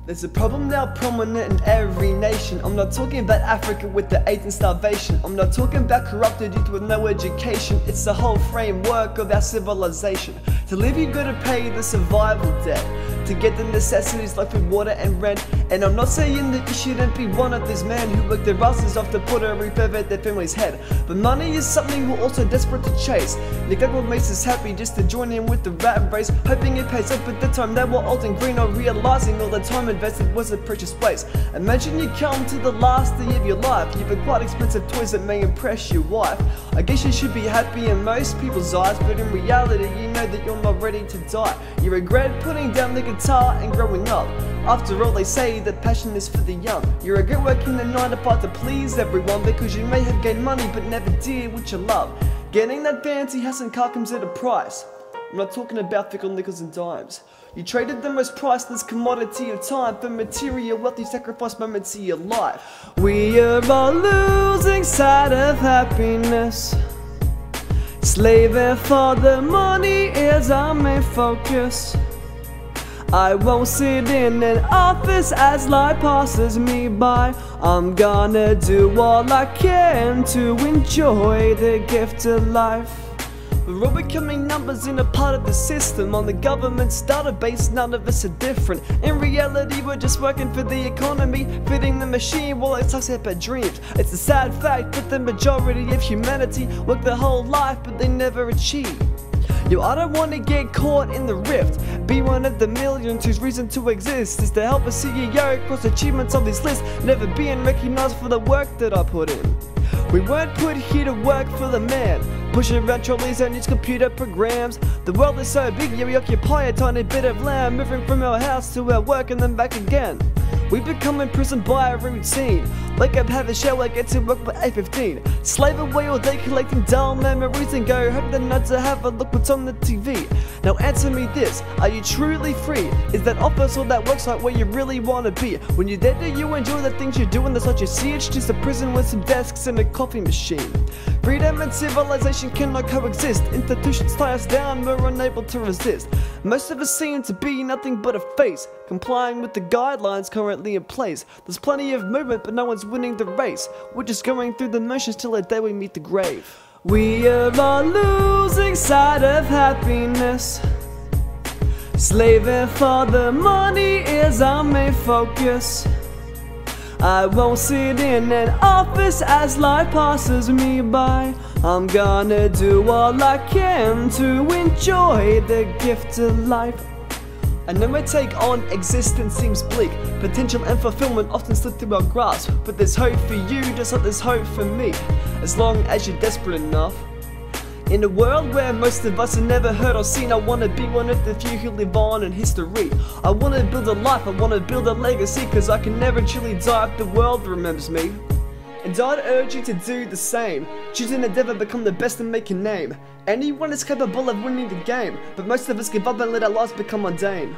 There's a problem now prominent in every nation. I'm not talking about Africa with the AIDS and starvation. I'm not talking about corrupted youth with no education. It's the whole framework of our civilization. To live you gotta pay the survival debt. To get the necessities like food, water and rent. And I'm not saying that you shouldn't be one of these men who work their asses off to put a roof over their family's head. But money is something we're also desperate to chase. Neglect what makes us happy just to join in with the rat race, hoping it pays off at the time that we're old and green, or realizing all the time invested was a precious place. Imagine you come to the last day of your life. You've got quite expensive toys that may impress your wife. I guess you should be happy in most people's eyes, but in reality you know that you're not ready to die. You regret putting down the guitar and growing up. After all, they say that passion is for the young. You regret working the 9 to 5 to please everyone, because you may have gained money but never did what you love. Getting that fancy house and car comes at a price. I'm not talking about fickle nickels and dimes. You traded the most priceless commodity of time for material wealth. You sacrificed moments of your life. We are all losing sight of happiness. Slaving for the money is our main focus. I won't sit in an office as life passes me by. I'm gonna do all I can to enjoy the gift of life. We're all becoming numbers in a part of the system. On the government's database, none of us are different. In reality, we're just working for the economy, fitting the machine while it sucks at our dreams. It's a sad fact that the majority of humanity work their whole life, but they never achieve. Yo, I don't want to get caught in the rift. Be one of the millions whose reason to exist is to help a CEO cross achievements of his list, never being recognized for the work that I put in. We weren't put here to work for the man, pushing around trolleys and use computer programs. The world is so big, yeah, we occupy a tiny bit of land, moving from our house to our work and then back again. We become imprisoned by a routine. Wake up, have a shower, get to work by 8:15. Slave away all day collecting dull memories and go home the night to have a look what's on the TV. Now answer me this, are you truly free? Is that office or that worksite where you really want to be? When you're there, do you enjoy the things you're doing? That's what you see, it's just a prison with some desks and a coffee machine. Freedom and civilization cannot coexist. Institutions tie us down, we're unable to resist. Most of us seem to be nothing but a face, complying with the guidelines currently in place. There's plenty of movement, but no one's winning the race. We're just going through the motions till the day we meet the grave. We are all losing sight of happiness. Slaving for the money is our main focus. I won't sit in an office as life passes me by. I'm gonna do all I can to enjoy the gift of life. I know my take on existence seems bleak. Potential and fulfillment often slip through our grasp. But there's hope for you just like there's hope for me, as long as you're desperate enough. In a world where most of us are never heard or seen, I wanna be one of the few who live on in history. I wanna build a life, I wanna build a legacy, cause I can never truly die if the world remembers me. And I'd urge you to do the same, choose an endeavor, become the best and make a name. Anyone is capable of winning the game, but most of us give up and let our lives become mundane.